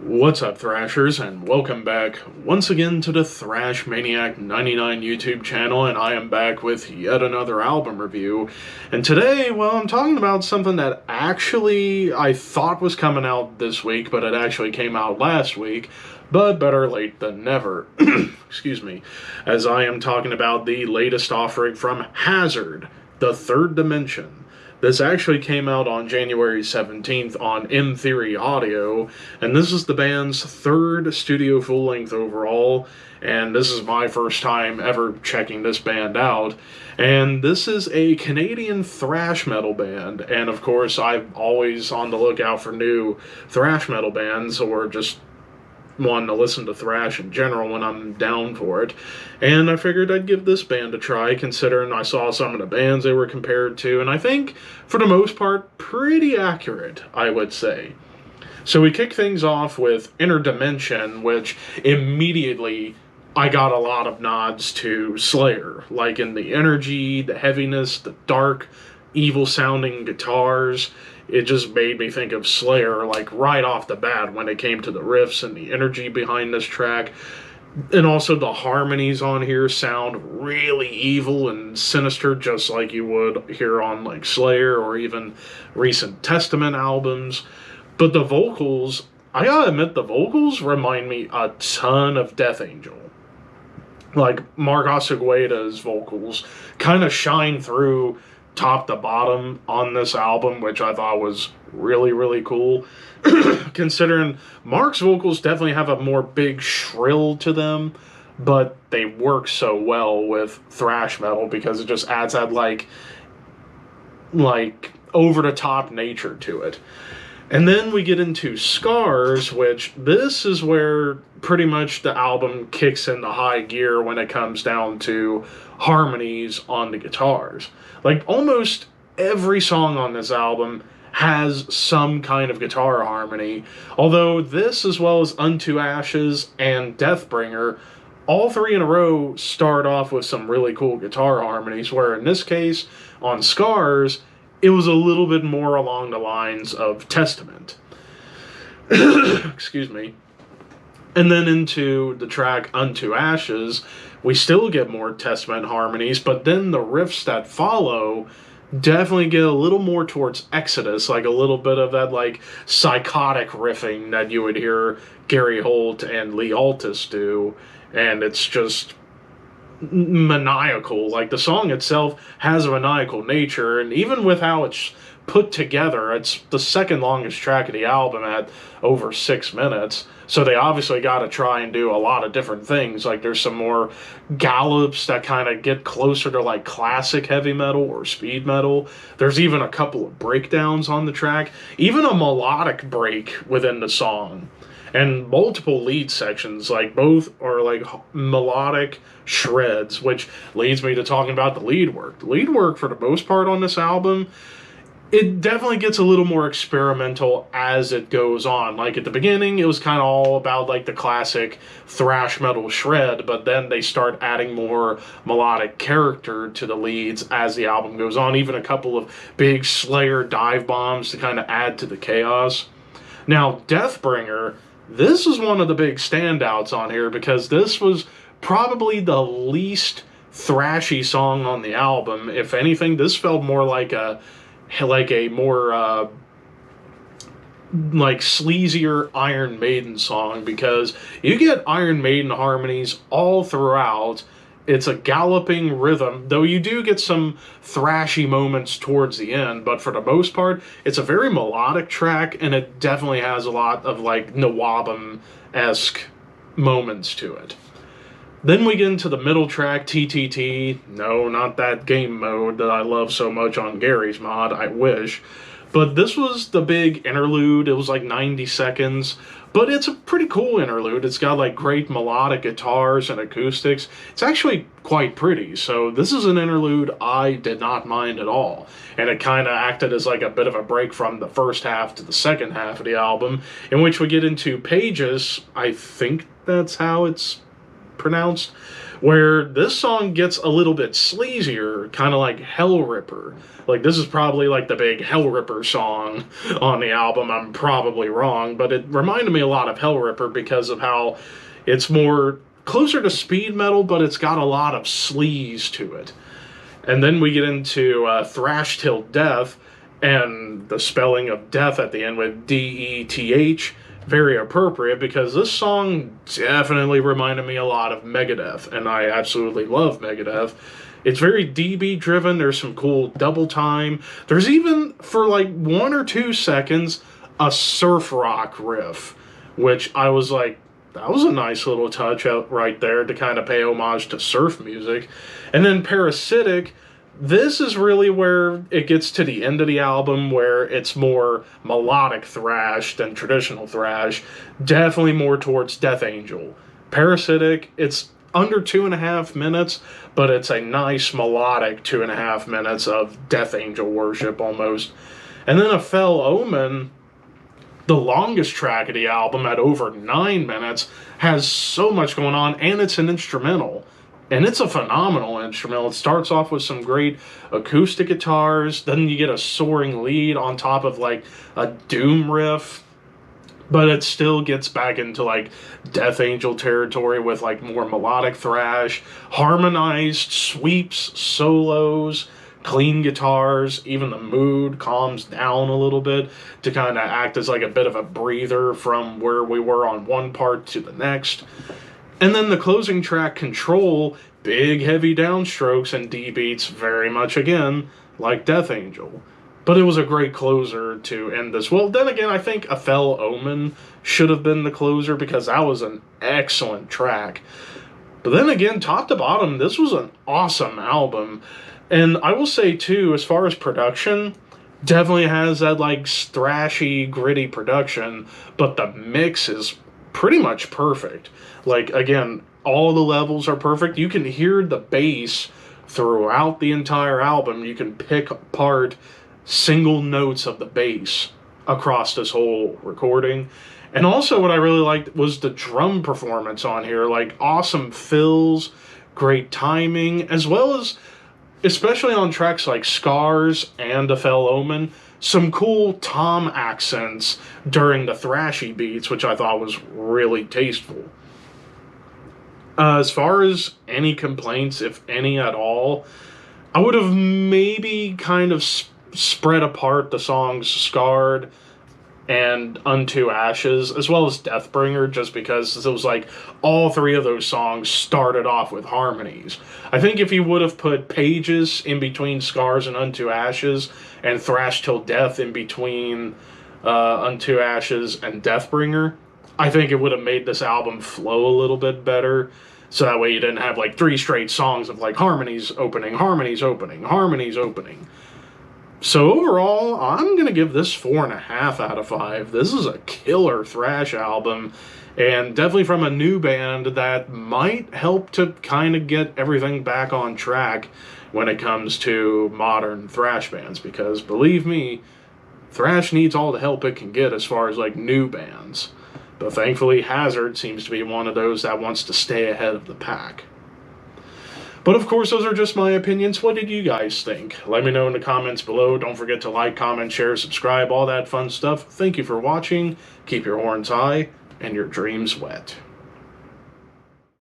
What's up, Thrashers, and welcome back once again to the Thrash Maniac 99 YouTube channel, and I am back with yet another album review. And today, well, I'm talking about something that actually I thought was coming out this week, but it actually came out last week, but better late than never. Excuse me. As I am talking about the latest offering from Hazzerd, The Third Dimension. This actually came out on January 17th on In Theory Audio, and this is the band's third studio full-length overall, and this is my first time ever checking this band out. And this is a Canadian thrash metal band, and of course I'm always on the lookout for new thrash metal bands, or just wanting to listen to thrash in general when I'm down for it. And I figured I'd give this band a try, considering I saw some of the bands they were compared to, and I think, for the most part, pretty accurate, I would say. So we kick things off with Interdimension, which immediately I got a lot of nods to Slayer, like in the energy, the heaviness, the dark, evil-sounding guitars. It just made me think of Slayer, like, right off the bat when it came to the riffs and the energy behind this track. And also the harmonies on here sound really evil and sinister, just like you would hear on, like, Slayer or even recent Testament albums. But the vocals, I gotta admit, the vocals remind me a ton of Death Angel. Like, Mark Osegueda's vocals kind of shine through top to bottom on this album, which I thought was really, really cool. Considering Mark's vocals definitely have a more big shrill to them, but they work so well with thrash metal because it just adds that like over-the-top nature to it. And then we get into Scars, which this is where pretty much the album kicks into high gear when it comes down to harmonies on the guitars. Like, almost every song on this album has some kind of guitar harmony, although this, as well as Unto Ashes and Deathbringer, all three in a row start off with some really cool guitar harmonies, where in this case, on Scars, it was a little bit more along the lines of Testament. Excuse me. And then into the track Unto Ashes, we still get more Testament harmonies, but then the riffs that follow definitely get a little more towards Exodus, like a little bit of that like psychotic riffing that you would hear Gary Holt and Lee Altus do, and it's just maniacal. Like, the song itself has a maniacal nature, and even with how it's put together, it's the second longest track of the album at over 6 minutes, so they obviously got to try and do a lot of different things. Like, there's some more gallops that kind of get closer to like classic heavy metal or speed metal. There's even a couple of breakdowns on the track, even a melodic break within the song, and multiple lead sections. Like, both are like melodic shreds, which leads me to talking about the lead work. The lead work, for the most part on this album, it definitely gets a little more experimental as it goes on. Like, at the beginning, it was kind of all about like the classic thrash metal shred, but then they start adding more melodic character to the leads as the album goes on, even a couple of big Slayer dive bombs to kind of add to the chaos. Now, Deathbringer, this is one of the big standouts on here, because this was probably the least thrashy song on the album. If anything, this felt more like a more like sleazier Iron Maiden song, because you get Iron Maiden harmonies all throughout. It's a galloping rhythm, though you do get some thrashy moments towards the end, but for the most part, it's a very melodic track, and it definitely has a lot of like Nawabum-esque moments to it. Then we get into the middle track, TTT. No, not that game mode that I love so much on Gary's mod, I wish. But this was the big interlude. It was like 90 seconds. But it's a pretty cool interlude. It's got like great melodic guitars and acoustics. It's actually quite pretty. So this is an interlude I did not mind at all. And it kind of acted as like a bit of a break from the first half to the second half of the album, in which we get into Pages. I think that's how it's pronounced, where this song gets a little bit sleazier, kind of like Hell Ripper. Like, this is probably like the big Hell Ripper song on the album. I'm probably wrong, but it reminded me a lot of Hell Ripper because of how it's more closer to speed metal, but it's got a lot of sleaze to it. And then we get into Thrash Till Death, and the spelling of death at the end with D-E-T-H, very appropriate because this song definitely reminded me a lot of Megadeth, and I absolutely love Megadeth. It's very DB driven, there's some cool double time. There's even, for like 1 or 2 seconds, a surf rock riff, which I was like, that was a nice little touch out right there to kind of pay homage to surf music. And then Parasitic, this is really where it gets to the end of the album where it's more melodic thrash than traditional thrash. Definitely more towards Death Angel. Parasitic, it's under 2.5 minutes, but it's a nice melodic 2.5 minutes of Death Angel worship almost. And then A Fell Omen, the longest track of the album at over 9 minutes, has so much going on, and it's an instrumental. And it's a phenomenal instrumental. It starts off with some great acoustic guitars, then you get a soaring lead on top of like a doom riff, but it still gets back into like Death Angel territory with like more melodic thrash, harmonized sweeps, solos, clean guitars. Even the mood calms down a little bit to kind of act as like a bit of a breather from where we were on one part to the next. And then the closing track, Control, big heavy downstrokes and D beats, very much again like Death Angel. But it was a great closer to end this. Well, then again, I think A Fell Omen should have been the closer because that was an excellent track. But then again, top to bottom, this was an awesome album. And I will say, too, as far as production, definitely has that, like, thrashy, gritty production, but the mix is pretty much perfect. Like, again, all the levels are perfect. You can hear the bass throughout the entire album. You can pick apart single notes of the bass across this whole recording. And also what I really liked was the drum performance on here. Like, awesome fills, great timing, as well as, especially on tracks like Scars and A Fell Omen, some cool tom accents during the thrashy beats, which I thought was really tasteful. As far as any complaints, if any at all, I would have maybe kind of spread apart the songs Scarred and Unto Ashes, as well as Deathbringer, just because it was like all three of those songs started off with harmonies. I think if you would have put Pages in between Scars and Unto Ashes, and Thrash Till Death in between Unto Ashes and Deathbringer, I think it would have made this album flow a little bit better. So that way you didn't have like 3 straight songs of like harmonies opening, harmonies opening, harmonies opening. So overall, I'm going to give this 4.5 out of 5. This is a killer thrash album, and definitely from a new band that might help to kind of get everything back on track when it comes to modern thrash bands, because believe me, thrash needs all the help it can get as far as like new bands. But thankfully, Hazzerd seems to be one of those that wants to stay ahead of the pack. But of course, those are just my opinions. What did you guys think? Let me know in the comments below. Don't forget to like, comment, share, subscribe, all that fun stuff. Thank you for watching. Keep your horns high and your dreams wet.